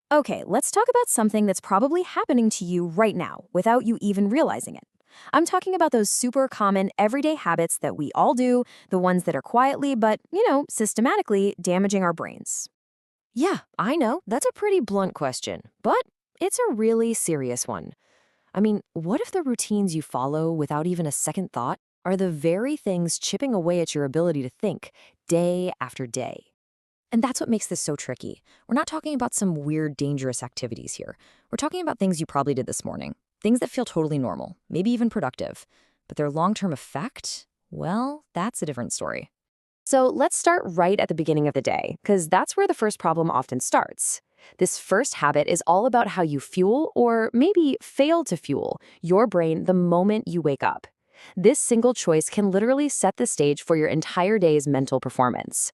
Okay, let's talk about something that's probably happening to you right now without you even realizing it. I'm talking about those super common everyday habits that we all do, the ones that are quietly but, systematically damaging our brains. Yeah, I know. That's a pretty blunt question, but it's a really serious one. I mean, what if the routines you follow without even a second thought are the very things chipping away at your ability to think day after day? And that's what makes this so tricky. We're not talking about some weird, dangerous activities here. We're talking about things you probably did this morning, things that feel totally normal, maybe even productive. But their long term effect? Well, that's a different story. So let's start right at the beginning of the day, because that's where the first problem often starts. This first habit is all about how you fuel, or maybe fail to fuel, your brain the moment you wake up. This single choice can literally set the stage for your entire day's mental performance.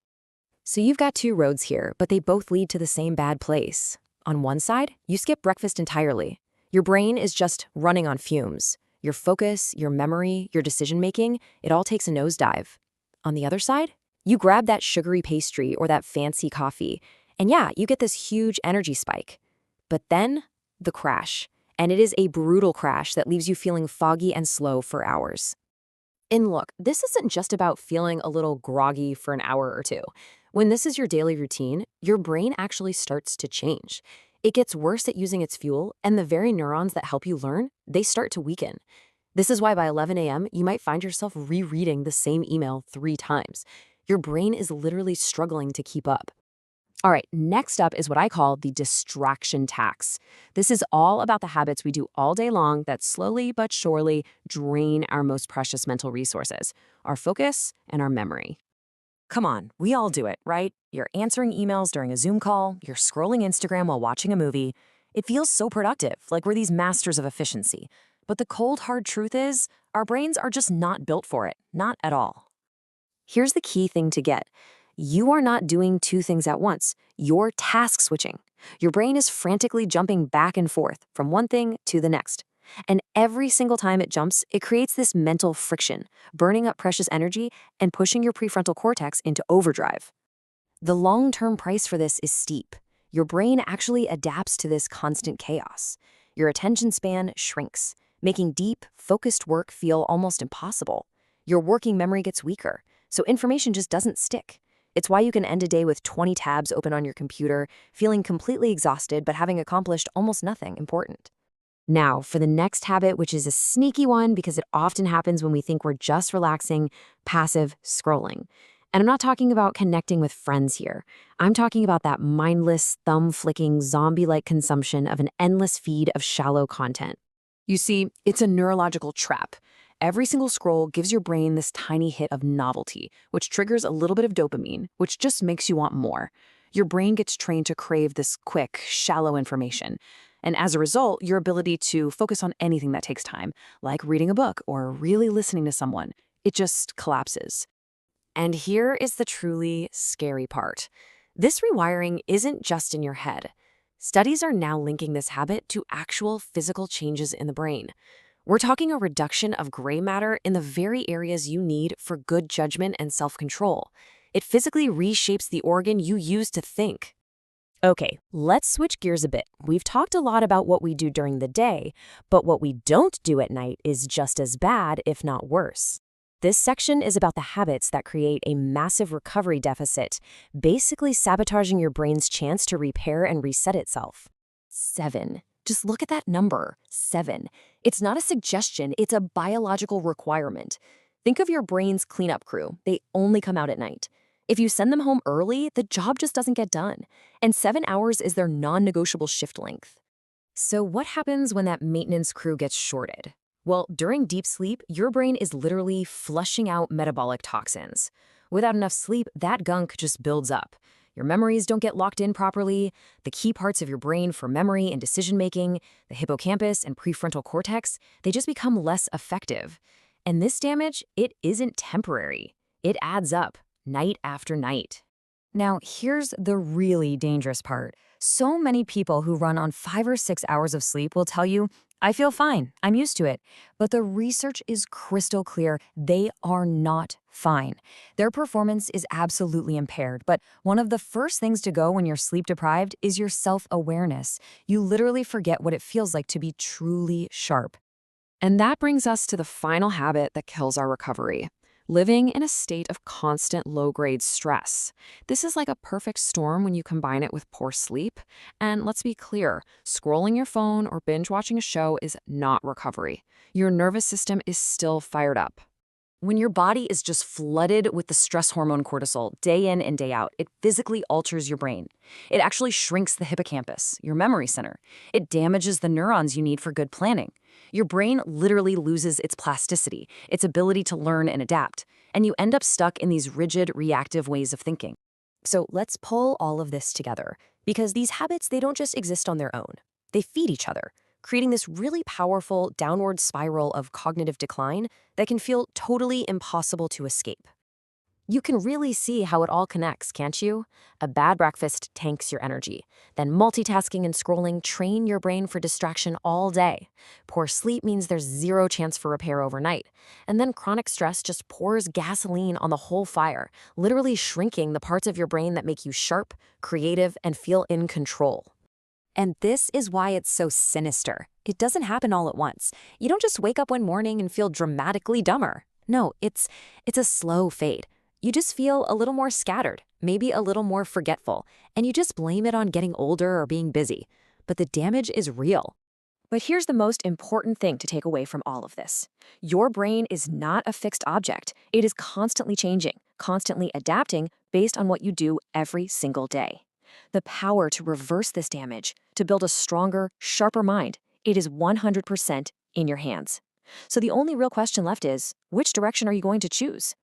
So you've got two roads here, but they both lead to the same bad place. On one side, you skip breakfast entirely. Your brain is just running on fumes. Your focus, your memory, your decision making, it all takes a nosedive. On the other side, you grab that sugary pastry or that fancy coffee, and yeah, you get this huge energy spike. But then, the crash. And it is a brutal crash that leaves you feeling foggy and slow for hours. And look, this isn't just about feeling a little groggy for an hour or two. When this is your daily routine, your brain actually starts to change. It gets worse at using its fuel, and the very neurons that help you learn, they start to weaken. This is why by 11 a.m., you might find yourself rereading the same email 3 times. Your brain is literally struggling to keep up. All right, next up is what I call the distraction tax. This is all about the habits we do all day long that slowly but surely drain our most precious mental resources, our focus and our memory. Come on, we all do it, right? You're answering emails during a Zoom call, you're scrolling Instagram while watching a movie. It feels so productive, like we're these masters of efficiency. But the cold, hard truth is, our brains are just not built for it, not at all. Here's the key thing to get. You are not doing two things at once. You're task switching. Your brain is frantically jumping back and forth from one thing to the next. And every single time it jumps, it creates this mental friction, burning up precious energy and pushing your prefrontal cortex into overdrive. The long-term price for this is steep. Your brain actually adapts to this constant chaos. Your attention span shrinks, making deep, focused work feel almost impossible. Your working memory gets weaker, so information just doesn't stick. It's why you can end a day with 20 tabs open on your computer, feeling completely exhausted but having accomplished almost nothing important. Now, for the next habit, which is a sneaky one because it often happens when we think we're just relaxing, passive scrolling. And I'm not talking about connecting with friends here. I'm talking about that mindless, thumb-flicking, zombie-like consumption of an endless feed of shallow content. You see, it's a neurological trap. Every single scroll gives your brain this tiny hit of novelty, which triggers a little bit of dopamine, which just makes you want more. Your brain gets trained to crave this quick, shallow information. And as a result, your ability to focus on anything that takes time, like reading a book or really listening to someone, it just collapses. And here is the truly scary part. This rewiring isn't just in your head. Studies are now linking this habit to actual physical changes in the brain. We're talking a reduction of gray matter in the very areas you need for good judgment and self-control. It physically reshapes the organ you use to think. Okay, let's switch gears a bit. We've talked a lot about what we do during the day, but what we don't do at night is just as bad, if not worse. This section is about the habits that create a massive recovery deficit, basically sabotaging your brain's chance to repair and reset itself. 7. Just look at that number, 7. It's not a suggestion, it's a biological requirement. Think of your brain's cleanup crew. They only come out at night. If you send them home early, the job just doesn't get done. And 7 hours is their non-negotiable shift length. So what happens when that maintenance crew gets shorted? Well, during deep sleep, your brain is literally flushing out metabolic toxins. Without enough sleep, that gunk just builds up. Your memories don't get locked in properly. The key parts of your brain for memory and decision-making, the hippocampus and prefrontal cortex, they just become less effective. And this damage, it isn't temporary. It adds up, night after night. Now, here's the really dangerous part. So many people who run on 5 or 6 hours of sleep will tell you, I feel fine. I'm used to it. But the research is crystal clear. They are not fine. Their performance is absolutely impaired. But one of the first things to go when you're sleep deprived is your self-awareness. You literally forget what it feels like to be truly sharp. And that brings us to the final habit that kills our recovery. Living in a state of constant low-grade stress. This is like a perfect storm when you combine it with poor sleep. And let's be clear, scrolling your phone or binge-watching a show is not recovery. Your nervous system is still fired up. When your body is just flooded with the stress hormone cortisol day in and day out, it physically alters your brain. It actually shrinks the hippocampus, your memory center. It damages the neurons you need for good planning. Your brain literally loses its plasticity, its ability to learn and adapt, and you end up stuck in these rigid, reactive ways of thinking. So let's pull all of this together, because these habits, they don't just exist on their own. They feed each other, creating this really powerful downward spiral of cognitive decline that can feel totally impossible to escape. You can really see how it all connects, can't you? A bad breakfast tanks your energy. Then multitasking and scrolling train your brain for distraction all day. Poor sleep means there's zero chance for repair overnight. And then chronic stress just pours gasoline on the whole fire, literally shrinking the parts of your brain that make you sharp, creative, and feel in control. And this is why it's so sinister. It doesn't happen all at once. You don't just wake up one morning and feel dramatically dumber. No, it's a slow fade. You just feel a little more scattered, maybe a little more forgetful, and you just blame it on getting older or being busy. But the damage is real. But here's the most important thing to take away from all of this. Your brain is not a fixed object. It is constantly changing, constantly adapting based on what you do every single day. The power to reverse this damage, to build a stronger, sharper mind, it is 100% in your hands. So the only real question left is, which direction are you going to choose?